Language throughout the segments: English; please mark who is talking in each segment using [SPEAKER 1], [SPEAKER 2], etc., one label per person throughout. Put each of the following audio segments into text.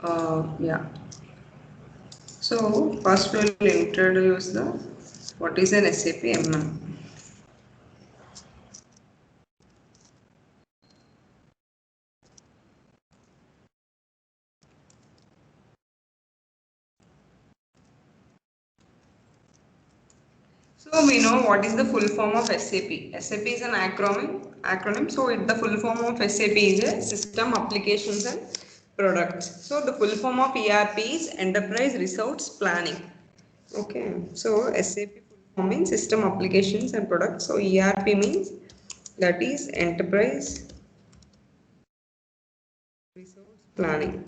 [SPEAKER 1] Yeah. So first we'll introduce the what is an SAP MM. So we know what is the full form of SAP. SAP is an acronym. So the full form of SAP is a system applications and products. So the full form of ERP is enterprise resource planning. Okay. So SAP full form means system applications and products. So ERP means that is enterprise resource planning.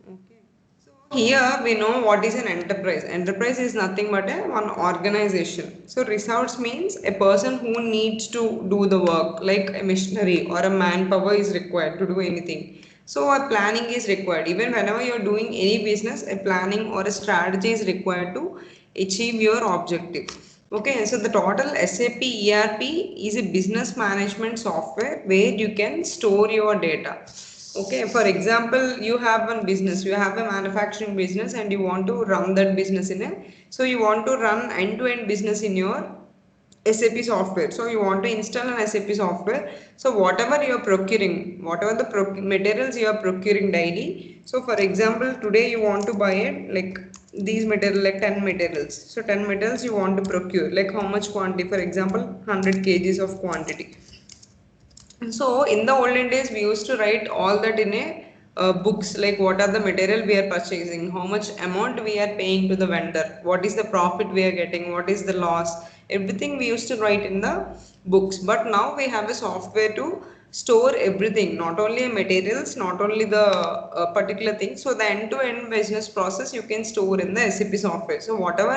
[SPEAKER 1] Okay. So here we know what is an enterprise. Enterprise is nothing but a one organization. So resource means a person who needs to do the work, like a machinery or a manpower is required to do anything. So a planning is required. Even whenever you are doing any business, a planning or a strategy is required to achieve your objective. Okay, so the total SAP ERP is a business management software where you can store your data. Okay, for example, you have one business, you have a manufacturing business and you want to run that business in a, so you want to run end-to-end business in your SAP software. So you want to install an SAP software. So whatever you are procuring, whatever the materials you are procuring daily. So for example, today you want to buy it like these material like 10 materials. So 10 materials you want to procure like how much quantity? For example, 100 kgs of quantity. So in the olden days, we used to write all that in a books, like what are the material we are purchasing, how much amount we are paying to the vendor, what is the profit we are getting, what is the loss. Everything we used to write in the books. But now we have a software to store everything, not only materials, not only the particular thing. So the end-to-end business process you can store in the SAP software. So whatever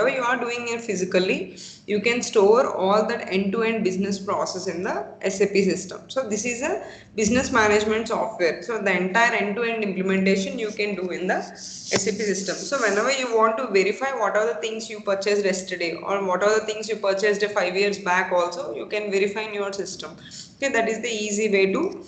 [SPEAKER 1] you are doing here physically, you can store all that end-to-end business process in the SAP system. So this is a business management software. So the entire end-to-end implementation you can do in the SAP system. So whenever you want to verify what are the things you purchased yesterday or what are the things you purchased 5 years back also, you can verify in your system. Okay, that is the easy way to.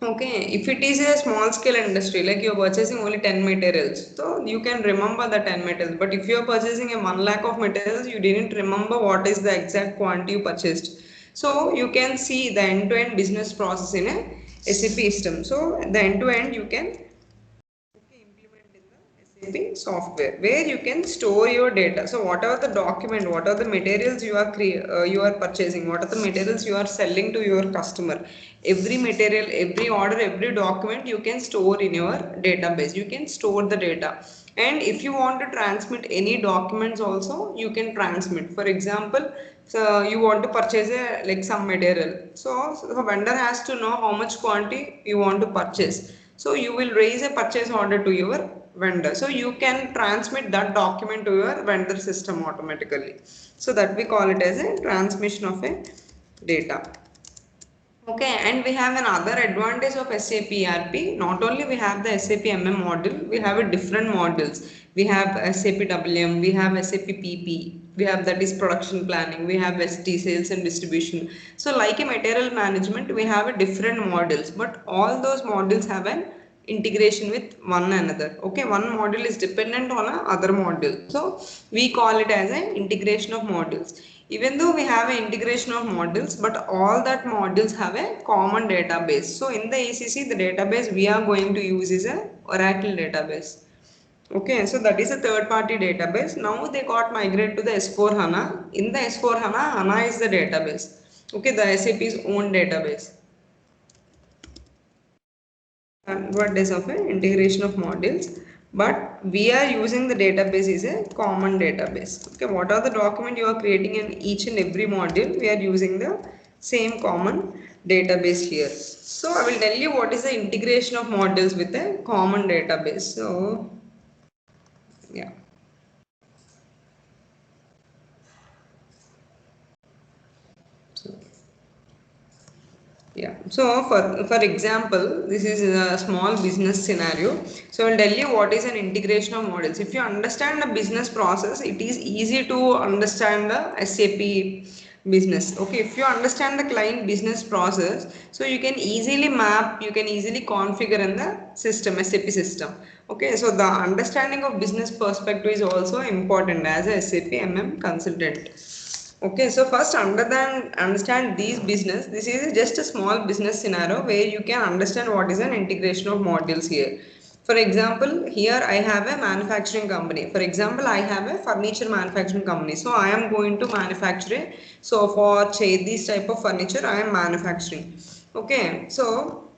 [SPEAKER 1] Okay, if it is a small scale industry, like you're purchasing only 10 materials, so you can remember the 10 materials. But if you're purchasing a 1 lakh of materials, you didn't remember what is the exact quantity you purchased. So you can see the end-to-end business process in a SAP system. So the end-to-end you can implement in the SAP software where you can store your data. So whatever the document, what are the materials you are purchasing, what are the materials you are selling to your customer, every material, every order, every document you can store in your database. You can store the data. And if you want to transmit any documents also, you can transmit. For example, so you want to purchase like some material. So the vendor has to know how much quantity you want to purchase. So you will raise a purchase order to your vendor. So you can transmit that document to your vendor system automatically. So that we call it as a transmission of a data. Okay, and we have another advantage of SAP ERP. Not only we have the SAP MM module, we have a different modules. We have SAP WM, we have SAP PP, we have that is production planning, we have SD sales and distribution. So like a material management, we have a different modules, but all those modules have an integration with one another. Okay, one module is dependent on another module. So we call it as an integration of modules. Even though we have an integration of modules, but all that modules have a common database. So in the ECC, the database we are going to use is a Oracle database. Okay, so that is a third party database. Now they got migrated to the S4 HANA. In the S4 HANA, HANA is the database. Okay, the SAP's own database. Advantage of an integration of modules, but we are using the database is a common database. Okay, what are the document you are creating in each and every module, we are using the same common database here. So I will tell you what is the integration of modules with a common database. So yeah. Yeah. So for example, this is a small business scenario. So I'll tell you what is an integration of models. If you understand the business process, it is easy to understand the SAP business. Okay, if you understand the client business process, so you can easily map, you can easily configure in the system, SAP system. Okay, so the understanding of business perspective is also important as a SAP consultant. Okay, so first understand these business. This is just a small business scenario where you can understand what is an integration of modules here. For example, here I have a manufacturing company. For example, I have a furniture manufacturing company. So I am going to manufacture a sofa, chair, these type of furniture I am manufacturing. Okay, so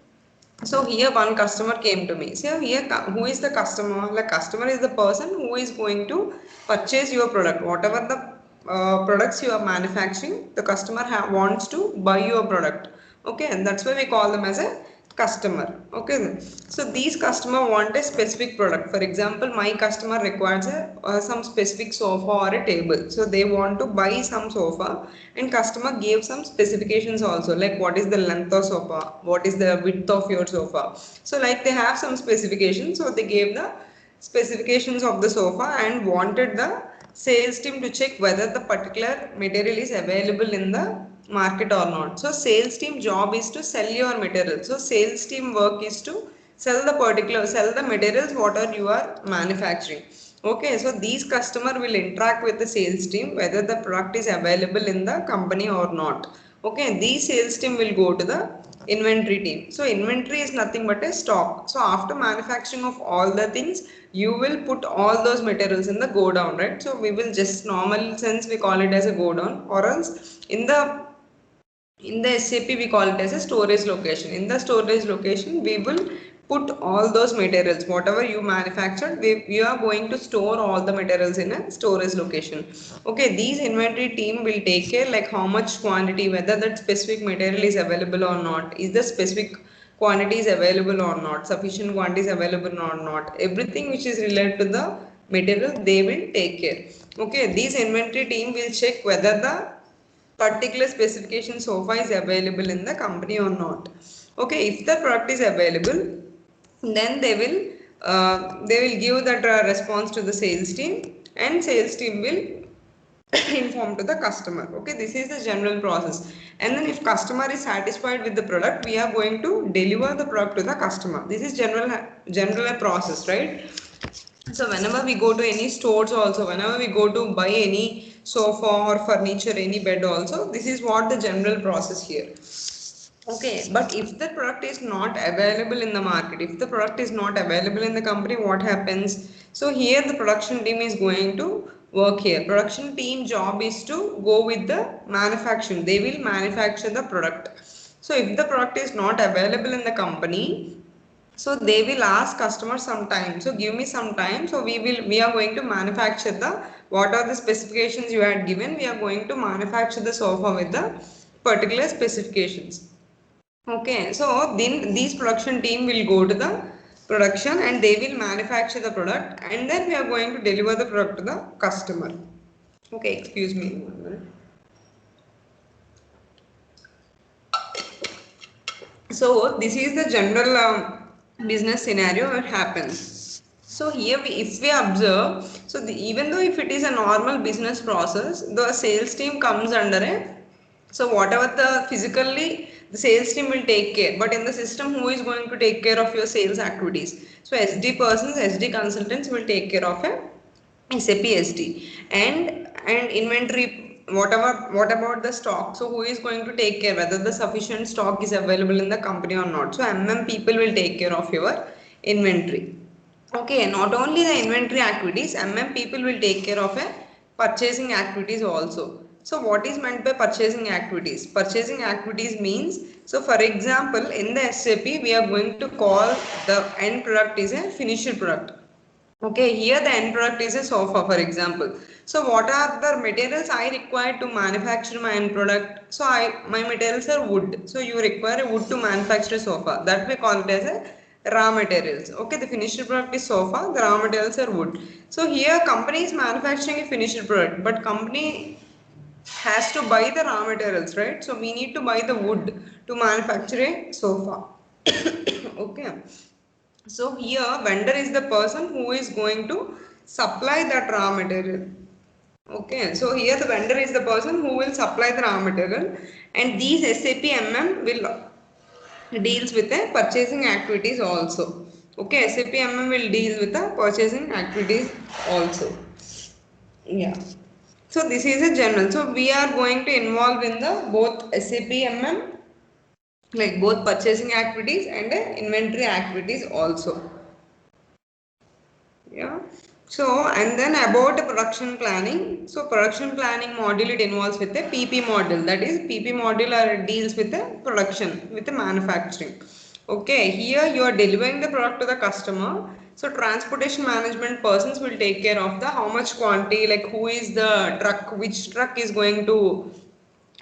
[SPEAKER 1] here one customer came to me. So here who is the customer? The customer is the person who is going to purchase your product. Whatever the products you are manufacturing, the customer wants to buy your product. Okay, and that's why we call them as a customer. Okay, so these customer want a specific product. For example, my customer requires some specific sofa or a table. So they want to buy some sofa, and customer gave some specifications also, like what is the length of sofa, what is the width of your sofa. So like they have some specifications, so they gave the specifications of the sofa and wanted the sales team to check whether the particular material is available in the market or not. So sales team job is to sell your material. So sales team work is to sell the materials what are you are manufacturing. Okay, so these customer will interact with the sales team whether the product is available in the company or not. Okay, these sales team will go to the inventory team. So inventory is nothing but a stock. So after manufacturing of all the things, you will put all those materials in the go down, right? So we will just normal sense we call it as a go down, or else in the SAP we call it as a storage location. In the storage location, we will put all those materials, whatever you manufactured, we are going to store all the materials in a storage location. Okay, these inventory team will take care like how much quantity, whether that specific material is available or not, is the specific quantities available or not, sufficient quantities available or not, everything which is related to the material they will take care. Okay, these inventory team will check whether the particular specification sofa is available in the company or not. Okay, if the product is available, then they will give that response to the sales team, and sales team will inform to the customer. Okay, this is the general process. And then if customer is satisfied with the product, we are going to deliver the product to the customer. This is general process, right? So whenever we go to any stores also, whenever we go to buy any sofa or furniture, any bed also, this is what the general process here. Okay, but if the product is not available in the market, if the product is not available in the company, what happens? So here the production team is going to work here. Production team job is to go with the manufacturing. They will manufacture the product. So if the product is not available in the company, so they will ask customer some time. So give me some time. So we are going to manufacture the what are the specifications you had given. We are going to manufacture the sofa with the particular specifications. Okay, so then these production team will go to the production and they will manufacture the product, and then we are going to deliver the product to the customer. Okay, excuse me. 1 minute. So this is the general business scenario that happens. So here if we observe, so even though if it is a normal business process, the sales team comes under a, so whatever the physically the sales team will take care, but in the system who is going to take care of your sales activities? So SD persons, SD consultants will take care of a SAP SD, and inventory, whatever, what about the stock? So who is going to take care whether the sufficient stock is available in the company or not? So people will take care of your inventory. Okay, not only the inventory activities, people will take care of a purchasing activities also. So what is meant by purchasing activities? Purchasing activities means, so for example, in the SAP, we are going to call the end product is a finished product. Okay, here the end product is a sofa, for example. So what are the materials I require to manufacture my end product? So my materials are wood. So you require a wood to manufacture a sofa. That we call it as a raw materials. Okay, the finished product is sofa, the raw materials are wood. So here company is manufacturing a finished product, but company has to buy the raw materials, right? So we need to buy the wood to manufacture a sofa. Okay. So here vendor is the person who is going to supply that raw material. Okay, so here the vendor is the person who will supply the raw material, and these SAP MM will deals with the purchasing activities also. Okay, SAP MM will deal with the purchasing activities also. Yeah. So this is a general. So we are going to involve in the both SAP MM, like both purchasing activities and inventory activities also. Yeah. So, and then about the production planning. So, production planning module, it involves with the PP module. That is, PP module deals with the production, with the manufacturing. Okay, here you are delivering the product to the customer. So, transportation management persons will take care of the how much quantity, like who is the truck, which truck is going to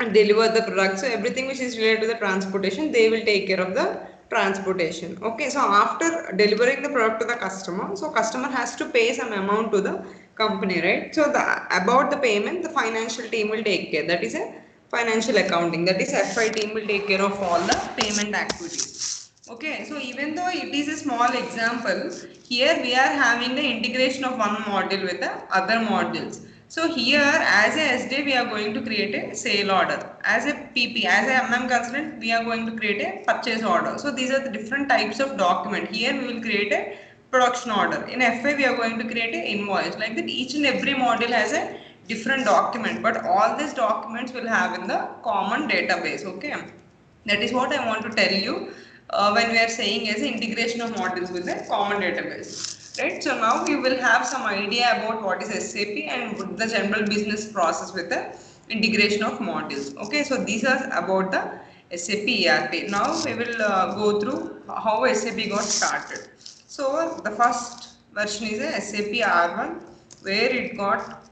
[SPEAKER 1] and deliver the product. So everything which is related to the transportation, they will take care of the transportation. Okay, so after delivering the product to the customer, so customer has to pay some amount to the company, right? So the about the payment, the financial team will take care. That is a financial accounting. That is FI team will take care of all the payment activities. Okay, so even though it is a small example, here we are having the integration of one module with the other modules. So here as a SD we are going to create a sale order. As a PP, as a MM consultant, we are going to create a purchase order. So these are the different types of document. Here we will create a production order. In FI we are going to create a invoice. Like that each and every module has a different document, but all these documents will have in the common database. Okay. That is what I want to tell you when we are saying as integration of modules with a common database. Right. So now you will have some idea about what is SAP and the general business process with the integration of modules. Okay. So these are about the SAP ERP. Now we will go through how SAP got started. So the first version is a SAP R1 where it got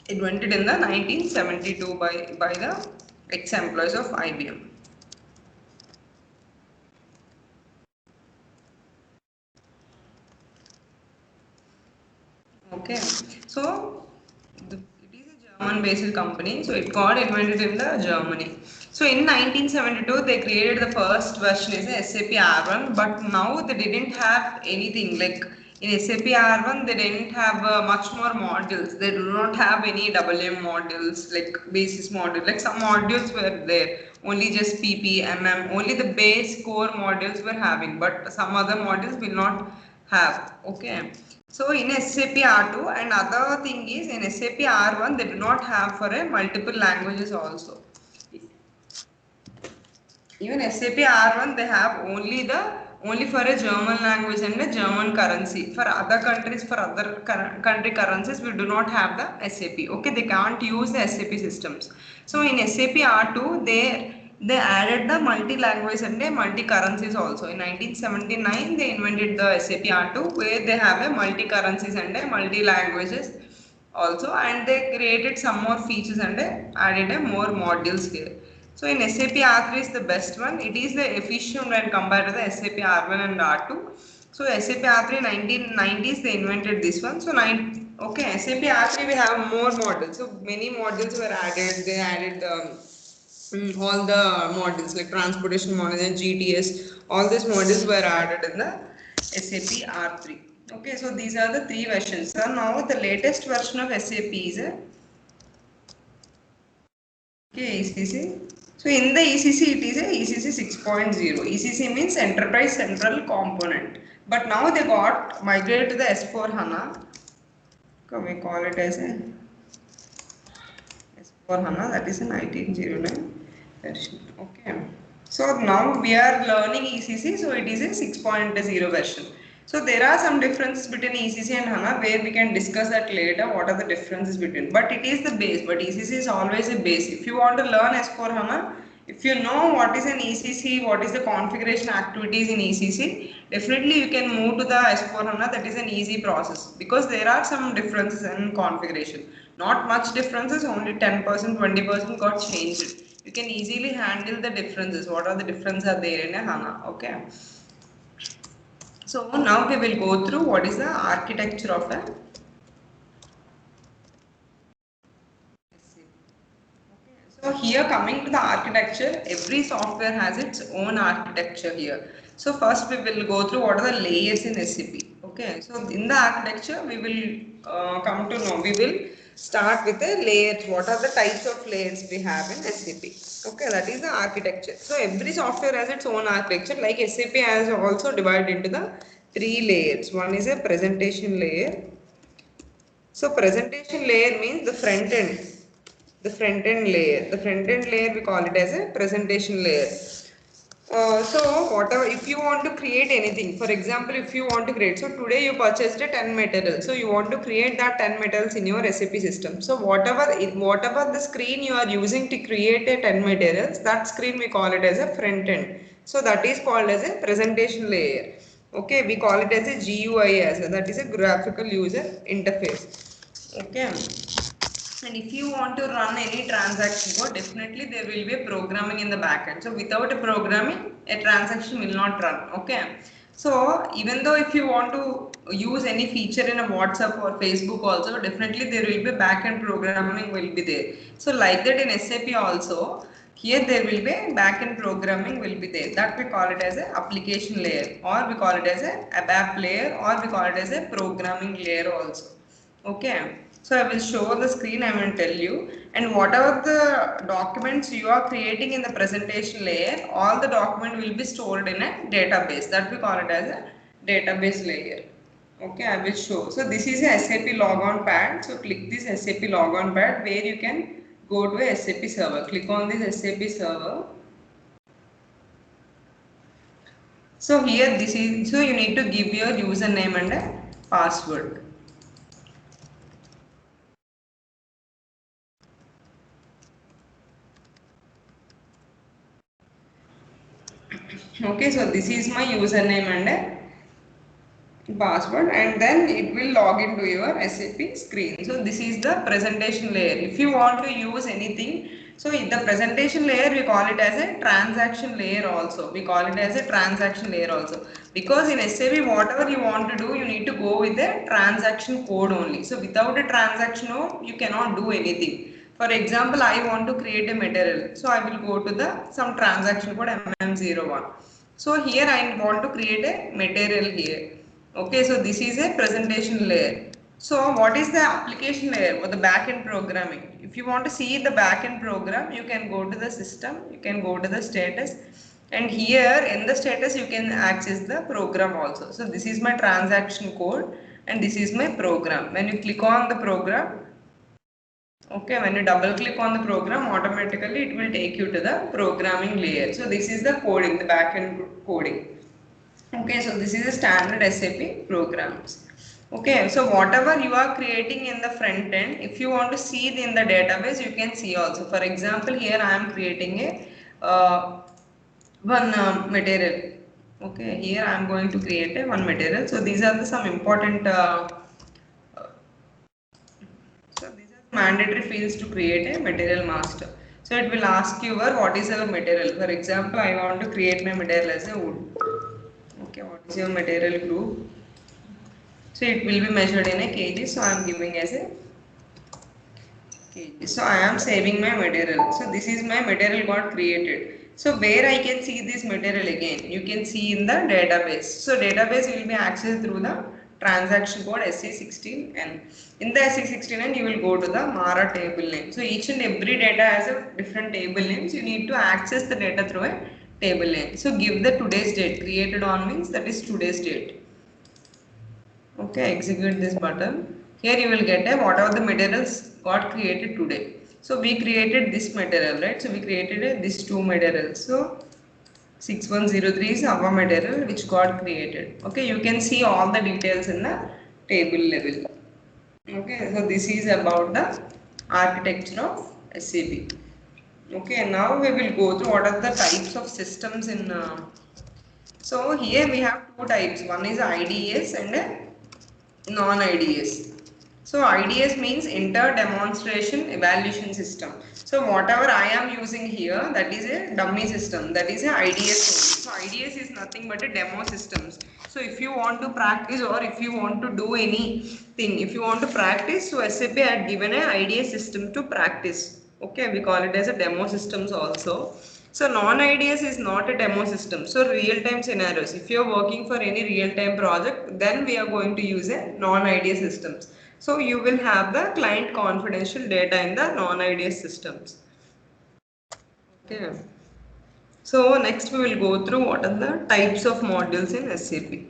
[SPEAKER 1] invented in the 1972 by the ex-employees of IBM. Okay, so it is a German-based company, so it got invented in the Germany. So in 1972, they created the first version is a SAP R1, but now they didn't have anything like in SAP R1 they didn't have much more modules. They do not have any WM modules like basis module. Like some modules were there, only just PP, MM, only the base core modules were having, but some other modules will not have. Okay. So in SAP R2 and other thing is in SAP R1 they do not have for a multiple languages also. Even SAP R1 they have only for a German language and a German currency. For other countries, for other country currencies, we do not have the SAP. Okay, they can't use the SAP systems. So in SAP R2, they added the multi-language and the multi-currencies also. In 1979, they invented the SAP R2 where they have a multi-currencies and a multi-languages also, and they created some more features and added a more modules here. So in SAP R3 is the best one. It is the efficient when compared to the SAP R1 and R2. So SAP R3 1990s they invented this one. So okay, SAP R3 we have more models. So many models were added. They added all the models like transportation model and GTS. All these models were added in the SAP R3. Okay, so these are the three versions. So now the latest version of SAP is ECC. So in the ECC it is a ECC 6.0. ECC means Enterprise Central Component. But now they got migrated to the S4 HANA. We call it as a S4 HANA, that is a 1909 version. Okay. So now we are learning ECC, so it is a 6.0 version. So there are some differences between ECC and HANA where we can discuss that later. What are the differences between? But it is the base. But ECC is always a base. If you want to learn S4 HANA, if you know what is an ECC, what is the configuration activities in ECC, definitely you can move to the S4 HANA. That is an easy process because there are some differences in configuration. Not much differences, only 10%, 20% got changed. You can easily handle the differences. What are the differences are there in a HANA? Okay. So now we will go through what is the architecture of a So here coming to the architecture, every software has its own architecture here. So first we will go through what are the layers in SAP. Okay, so in the architecture we will come to know, we will start with the layers. What are the types of layers we have in SAP? Okay, that is the architecture. So every software has its own architecture. Like SAP has also divided into the three layers. One is a presentation layer. So presentation layer means the front end. The front end layer. The front end layer we call it as a presentation layer. So whatever, if you want to create anything, for example, if you want to create, so today you purchased a 10 materials, so you want to create that 10 materials in your SAP system. So whatever the screen you are using to create a 10 materials, that screen we call it as a front end. So that is called as a presentation layer. Okay, we call it as a GUI, as that is a graphical user interface. Okay. And if you want to run any transaction code, definitely there will be a programming in the backend. So without a programming, a transaction will not run. Okay. So even though if you want to use any feature in a WhatsApp or Facebook also, definitely there will be backend programming will be there. So like that in SAP also, here there will be backend programming will be there. That we call it as a application layer, or we call it as a ABAP layer, or we call it as a programming layer also. Okay, so I will show the screen, I will tell you, and whatever the documents you are creating in the presentation layer, all the document will be stored in a database. That we call it as a database layer. Okay, I will show. So this is a SAP logon pad. So click this SAP logon pad where you can go to a SAP server. Click on this SAP server. So here this is, so you need to give your username and a password. Okay, so this is my username and a password, and then it will log into your SAP screen. So this is the presentation layer. If you want to use anything, so in the presentation layer we call it as a transaction layer also. We call it as a transaction layer also. Because in SAP whatever you want to do, you need to go with a transaction code only. So without a transaction code, you cannot do anything. For example, I want to create a material. So I will go to the some transaction code MM01. So here I want to create a material here. Okay, so this is a presentation layer. So what is the application layer or the backend programming? If you want to see the backend program, you can go to the system, you can go to the status, and here in the status you can access the program also. So this is my transaction code and this is my program. When you click on the program, okay, when you double click on the program, automatically it will take you to the programming layer. So this is the coding, the backend coding. Okay, so this is a standard SAP programs. Okay, so whatever you are creating in the front end, if you want to see it in the database, you can see also. For example, here I am creating a one material. Okay, here I am going to create a one material. So these are the some important so these are mandatory fields to create a material master. So it will ask you what is your material. For example, I want to create my material as a wood. Okay, what is your material group? So it will be measured in a kg. So I am giving as a kg. So I am saving my material. So this is my material got created. So where I can see this material again? You can see in the database. So database will be accessed through the transaction code SC16N. In the SC16N you will go to the MARA table name. So each and every data has a different table names. You need to access the data through a table name. So give the today's date. Created on means that is today's date. Okay, execute this button. Here you will get a whatever the materials got created today. So we created this material, right? So we created this two materials. So 6103 is our material which got created. Okay, you can see all the details in the table level. Okay, so this is about the architecture of SAP. Okay, now we will go through what are the types of systems in. So here we have two types. One is IDS and a non-IDS. So IDS means inter-demonstration evaluation system. So whatever I am using here, that is a dummy system, that is a IDS only. So IDS is nothing but a demo systems. So if you want to practice or if you want to do anything, if you want to practice, so SAP had given a IDS system to practice. Okay, we call it as a demo systems also. So non-IDS is not a demo system. So real-time scenarios. If you are working for any real-time project, then we are going to use a non-IDS systems. So you will have the client confidential data in the non-IDS systems. Okay. So next we will go through what are the types of modules in SAP.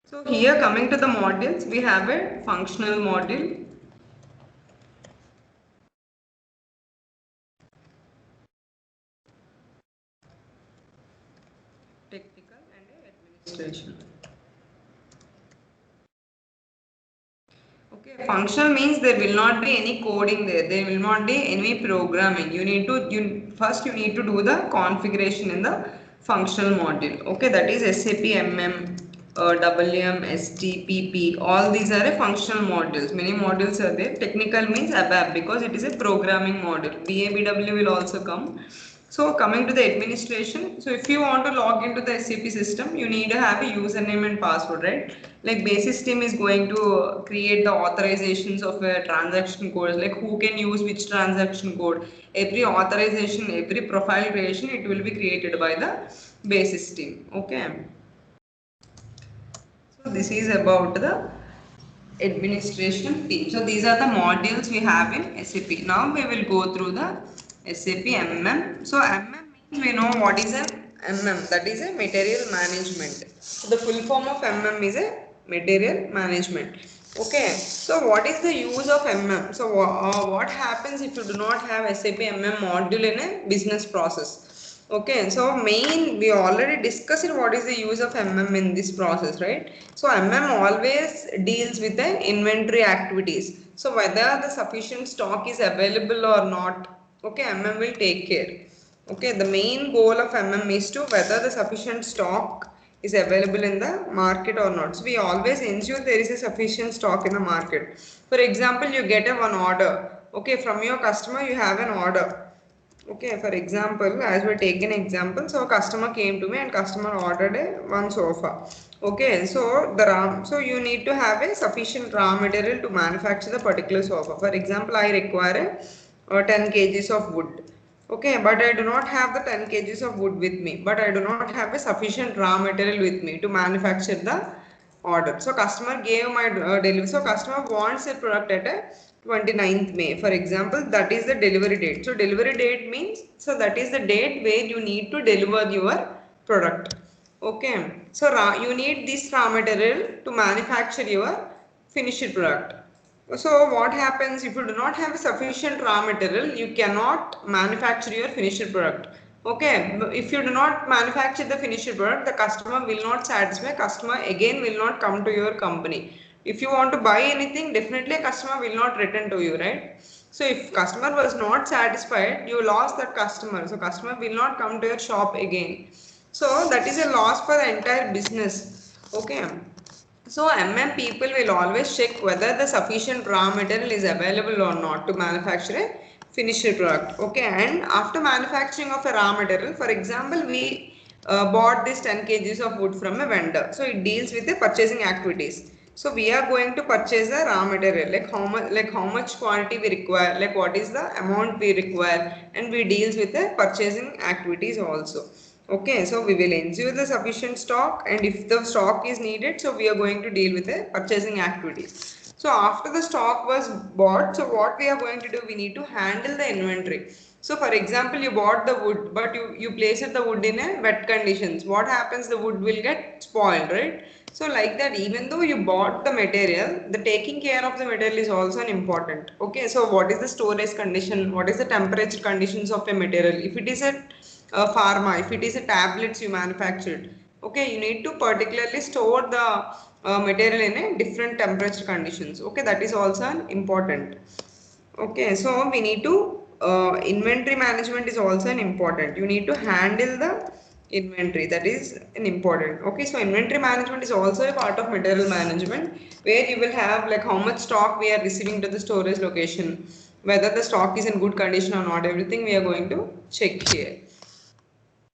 [SPEAKER 1] So here coming to the modules, we have a functional module, technical and administration. Okay, functional means there will not be any coding there. There will not be any programming. First you need to do the configuration in the functional module. Okay, that is SAP MM, WM, ST, PP. All these are a functional modules. Many modules are there. Technical means ABAP because it is a programming module. BABW will also come. So coming to the administration, so if you want to log into the SAP system, you need to have a username and password, right? Like basis team is going to create the authorizations of a transaction code, like who can use which transaction code. Every authorization, every profile creation, it will be created by the basis team. Okay. So this is about the administration team. So these are the modules we have in SAP. Now we will go through the SAP MM. So MM means we know what is an MM. That is a material management. So the full form of MM is a material management. Okay. So what is the use of MM? So what happens if you do not have SAP MM module in a business process? Okay, so we already discussed what is the use of MM in this process, right? So MM always deals with the inventory activities. So whether the sufficient stock is available or not, okay, MM will take care. Okay, the main goal of MM is to whether the sufficient stock is available in the market or not. So we always ensure there is a sufficient stock in the market. For example, you get a one order. Okay, from your customer you have an order. Okay, for example, as we take an example, so a customer came to me and customer ordered one sofa. Okay, so so you need to have a sufficient raw material to manufacture the particular sofa. For example, I require 10 kgs of wood. Okay, but I do not have the 10 kgs of wood with me, but I do not have a sufficient raw material with me to manufacture the order. So customer gave my delivery. So customer wants a product at a 29th May. For example, that is the delivery date. So delivery date means, so that is the date where you need to deliver your product. Okay. So you need this raw material to manufacture your finished product. So what happens if you do not have sufficient raw material, you cannot manufacture your finished product. Okay, if you do not manufacture the finished product, the customer will not satisfy. Customer again will not come to your company. If you want to buy anything, definitely a customer will not return to you, right? So if customer was not satisfied, you lost that customer. So customer will not come to your shop again. So that is a loss for the entire business. Okay. So MM people will always check whether the sufficient raw material is available or not to manufacture a finished product. Okay, and after manufacturing of a raw material, for example, we bought this 10 kgs of wood from a vendor. So it deals with the purchasing activities. So we are going to purchase the raw material, like how much quantity we require, like what is the amount we require, and we deals with the purchasing activities also. Okay, so we will ensure the sufficient stock, and if the stock is needed, so we are going to deal with the purchasing activities. So after the stock was bought, so what we are going to do, we need to handle the inventory. So for example, you bought the wood, but you placed the wood in a wet conditions. What happens? The wood will get spoiled, right? So like that, even though you bought the material, the taking care of the material is also an important. Okay, so what is the storage condition? What is the temperature conditions of a material? If it is a pharma, if it is a tablets you manufactured, okay, you need to particularly store the material in a different temperature conditions. Okay, that is also an important. Okay, so we need to inventory management is also an important. You need to handle the inventory, that is an important. Okay, so inventory management is also a part of material management, where you will have like how much stock we are receiving to the storage location, whether the stock is in good condition or not, everything we are going to check here.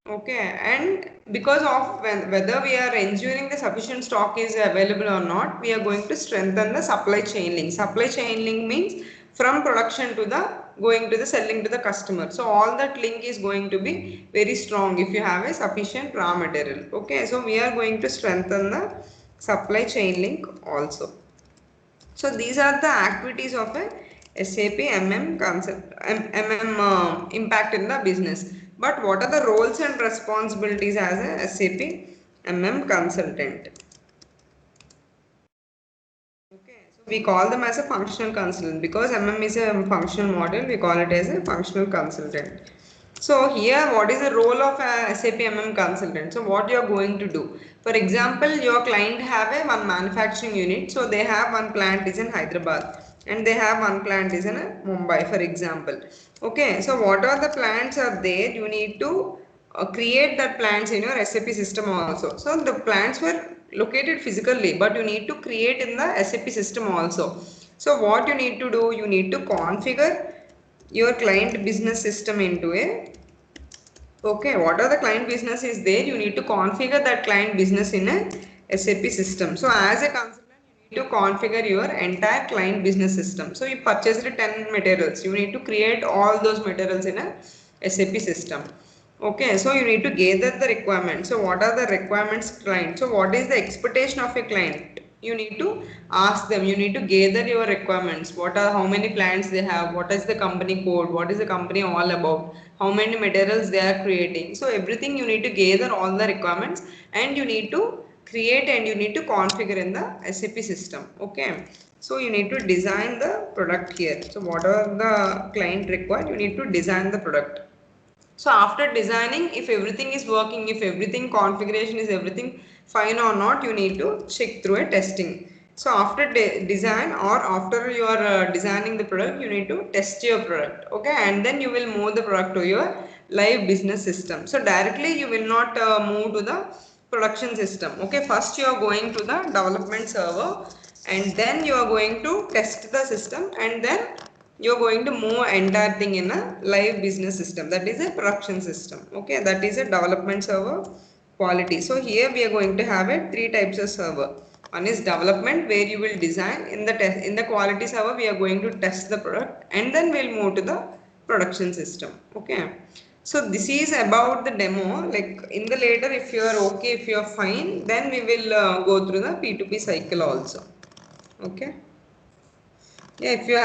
[SPEAKER 1] Okay, and because of whether we are ensuring the sufficient stock is available or not, we are going to strengthen the supply chain link. Supply chain link means from production to the going to the selling to the customer. So all that link is going to be very strong if you have a sufficient raw material. Okay, so we are going to strengthen the supply chain link also. So these are the activities of a SAP MM concept, impact in the business. But what are the roles and responsibilities as a SAP MM consultant? Okay, so we call them as a functional consultant because MM is a functional model. We call it as a functional consultant. So here, what is the role of a SAP MM consultant? So what you are going to do? For example, your client have a one manufacturing unit. So they have one plant is in Hyderabad and they have one plant is in Mumbai, for example. Okay, so what are the plants are there? You need to create that plants in your SAP system also. So the plants were located physically, but you need to create in the SAP system also. So what you need to do? You need to configure your client business system into a, okay, what are the client business is there, you need to configure that client business in a SAP system. So as a consultant, you need to configure your entire client business system. So you purchased 10 materials, you need to create all those materials in a SAP system. Okay, so you need to gather the requirements. So what are the requirements client? So what is the expectation of a client? You need to ask them, you need to gather your requirements. What are, how many plants they have, what is the company code, what is the company all about, how many materials they are creating. So everything you need to gather all the requirements and you need to create and you need to configure in the SAP system. Okay, so you need to design the product here. So what are the client required, you need to design the product. So after designing, if everything is working, if everything configuration is everything fine or not, you need to check through a testing. So after design or after you are designing the product, you need to test your product. Okay, and then you will move the product to your live business system. So directly you will not move to the production system. Okay, first you are going to the development server and then you are going to test the system and then you're going to move entire thing in a live business system, that is a production system. Okay, that is a development server, quality. So here we are going to have it three types of server. One is development where you will design, in the test, in the quality server we are going to test the product and then we'll move to the production system. Okay, so this is about the demo. Like in the later, if you are okay, if you are fine, then we will go through the P2P cycle also. Okay, yeah, if you